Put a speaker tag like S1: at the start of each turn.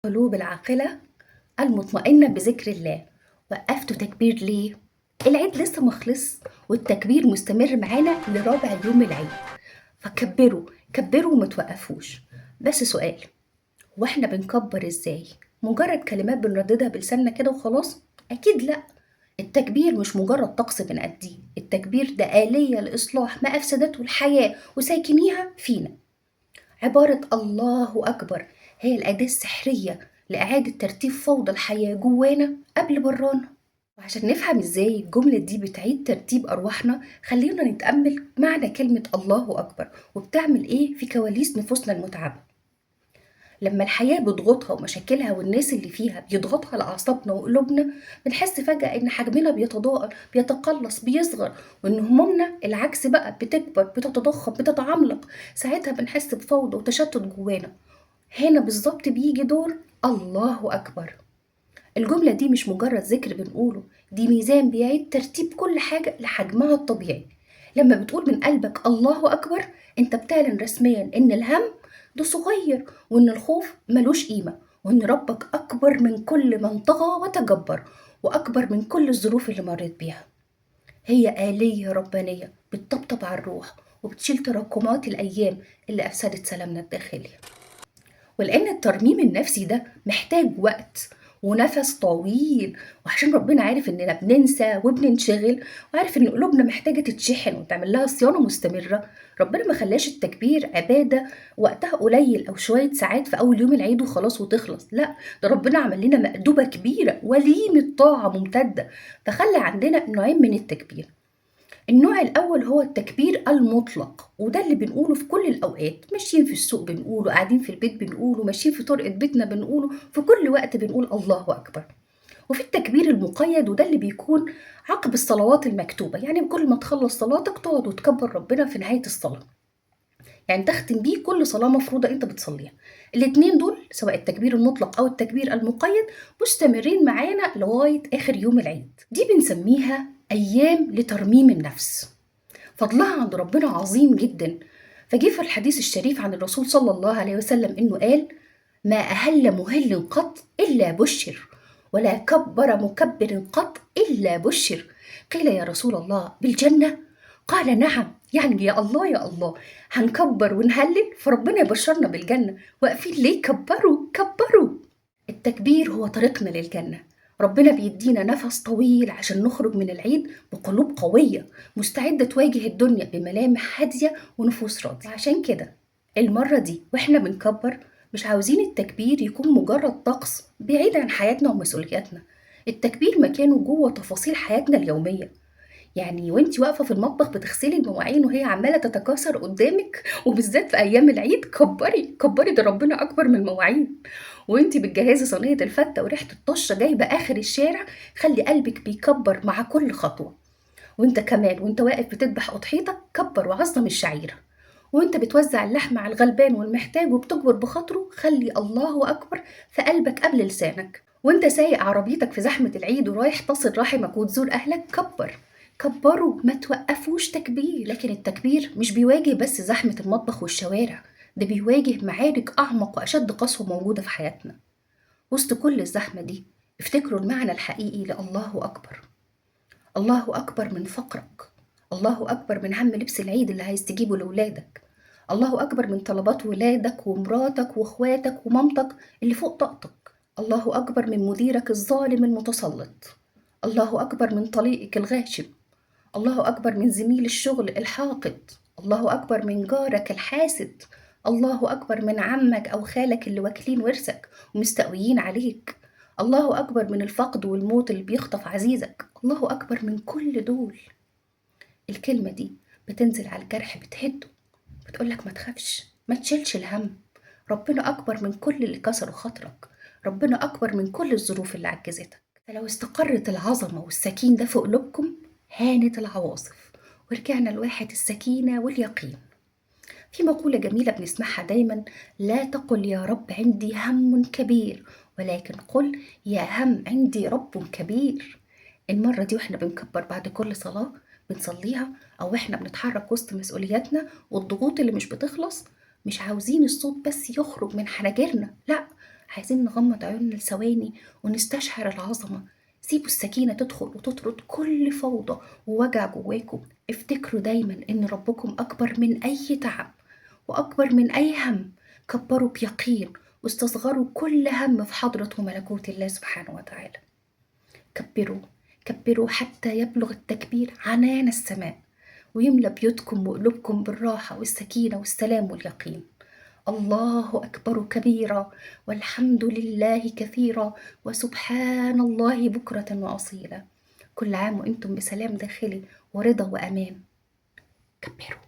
S1: قلوب العاقلة المطمئنة بذكر الله. وقفت تكبير ليه؟ العيد لسه مخلص والتكبير مستمر معانا لرابع يوم العيد، فكبروا كبروا وما توقفوش. بس سؤال، واحنا بنكبر ازاي؟ مجرد كلمات بنرددها بلساننا كده وخلاص؟ اكيد لا. التكبير مش مجرد طقس بنأديه، التكبير ده آلية لإصلاح ما أفسدته الحياة وساكنيها فينا. عبارة الله أكبر هي الأداة السحرية لإعادة ترتيب فوضى الحياة جوانا قبل برانا. وعشان نفهم إزاي الجملة دي بتعيد ترتيب أرواحنا، خلينا نتأمل معنى كلمة الله أكبر وبتعمل إيه في كواليس نفوسنا المتعبة. لما الحياة بتضغطها ومشاكلها والناس اللي فيها بيضغطها على أعصابنا وقلوبنا، بنحس فجأة إن حجمنا بيتضاءل بيتقلص بيصغر، وإن همومنا العكس بقى بتكبر بتتضخم بتتعملق. ساعتها بنحس بفوضى وتشتت جوانا. هنا بالظبط بيجي دور الله أكبر. الجملة دي مش مجرد ذكر بنقوله، دي ميزان بيعيد ترتيب كل حاجة لحجمها الطبيعي. لما بتقول من قلبك الله أكبر، انت بتعلن رسميا ان الهم ده صغير، وان الخوف ملوش قيمة، وان ربك أكبر من كل من طغى وتجبر، وأكبر من كل الظروف اللي مريت بيها. هي آلية ربانية بتطبطب على الروح وبتشيل تراكمات الأيام اللي أفسدت سلامنا الداخلي. ولأن الترميم النفسي ده محتاج وقت ونفس طويل، وعشان ربنا عارف إننا بننسى وبننشغل، وعارف إن قلوبنا محتاجة تتشحن وتعمل لها صيانة مستمرة، ربنا ما خلاش التكبير عبادة وقتها قليل أو شوية ساعات في أول يوم العيد وخلاص وتخلص. لا، ده ربنا عمل لنا مأدبة كبيرة وليمة طاعة ممتدة، فخلى عندنا نوعين من التكبير. النوع الأول هو التكبير المطلق، وده اللي بنقوله في كل الأوقات، ماشيين في السوق بنقوله، قاعدين في البيت بنقوله، ماشيين في طرقة بيتنا بنقوله، في كل وقت بنقول الله أكبر. وفي التكبير المقيد، وده اللي بيكون عقب الصلوات المكتوبة، يعني كل ما تخلص صلاتك تقعد وتكبر ربنا في نهاية الصلاة، يعني تختم بيه كل صلاة مفروضة انت بتصليها. الاتنين دول سواء التكبير المطلق او التكبير المقيد مستمرين معانا لغاية اخر يوم العيد. دي بنسميها ايام لترميم النفس، فضلها عند ربنا عظيم جدا. فجه في الحديث الشريف عن الرسول صلى الله عليه وسلم انه قال: ما اهل مهل قط الا بشر، ولا كبر مكبر قط الا بشر. قيل يا رسول الله بالجنة؟ قال نعم. يعني يا الله يا الله، هنكبر ونهلل فربنا يبشرنا بالجنة، واقفين ليه؟ كبروا كبروا. التكبير هو طريقنا للجنة. ربنا بيدينا نفس طويل عشان نخرج من العيد بقلوب قوية مستعدة تواجه الدنيا بملامح هادية ونفوس راضية. عشان كده المرة دي واحنا بنكبر مش عاوزين التكبير يكون مجرد طقس بعيد عن حياتنا ومسؤولياتنا. التكبير مكانه جوه تفاصيل حياتنا اليومية، يعني وانتي واقفة في المطبخ بتغسلي المواعين وهي عمالة تتكاثر قدامك، وبالذات في أيام العيد، كبري كبري، ده ربنا أكبر من المواعين. وانتي بتجهزي صينية الفتة وريحة الطشة جايبة آخر الشارع، خلي قلبك بيكبر مع كل خطوة. وانت كمان وانت واقف بتذبح أضحيتك كبر وعظم الشعيرة. وانت بتوزع اللحمة على الغلبان والمحتاج وبتجبر بخاطره، خلي الله أكبر في قلبك قبل لسانك. وانت سايق عربيتك في زحمة العيد ورايح تصل رحمك وتزور أهلك، كبر كبروا ما توقفوش تكبير. لكن التكبير مش بيواجه بس زحمة المطبخ والشوارع، ده بيواجه معارك أعمق وأشد قسوة موجودة في حياتنا. وسط كل الزحمة دي افتكروا المعنى الحقيقي لله أكبر. الله أكبر من فقرك، الله أكبر من هم لبس العيد اللي عايز تجيبه لولادك، الله أكبر من طلبات ولادك ومراتك وإخواتك ومامتك اللي فوق طاقتك، الله أكبر من مديرك الظالم المتسلط، الله أكبر من طليقك الغاشم، الله أكبر من زميل الشغل الحاقد، الله أكبر من جارك الحاسد، الله أكبر من عمك أو خالك اللي واكلين ورثك ومستقويين عليك، الله أكبر من الفقد والموت اللي بيخطف عزيزك، الله أكبر من كل دول. الكلمة دي بتنزل على الجرح بتهده، بتقولك ما تخافش، ما تشيلش الهم، ربنا أكبر من كل اللي كسروا خاطرك، ربنا أكبر من كل الظروف اللي عجزتك. فلو استقرت العظمة والسكين ده في قلوبكم، هانت العواصف ورجعنا لواحد السكينة واليقين. في مقولة جميلة بنسمعها دايما: لا تقل يا رب عندي هم كبير، ولكن قل يا هم عندي رب كبير. المرة دي واحنا بنكبر بعد كل صلاة بنصليها، أو احنا بنتحرك وسط مسؤولياتنا والضغوط اللي مش بتخلص، مش عاوزين الصوت بس يخرج من حناجرنا، لا، عايزين نغمض عيوننا لثواني ونستشعر العظمة. سيبوا السكينة تدخل وتطرد كل فوضى ووجع جواكم. افتكروا دايما إن ربكم أكبر من أي تعب وأكبر من أي هم. كبروا بيقين واستصغروا كل هم في حضرة وملكوت الله سبحانه وتعالى. كبروا كبروا حتى يبلغ التكبير عنان السماء ويملى بيوتكم وقلوبكم بالراحة والسكينة والسلام واليقين. الله أكبر كبيرا والحمد لله كثيرا وسبحان الله بكرة وأصيلا. كل عام وأنتم بسلام داخلي ورضا وأمان. كبروا.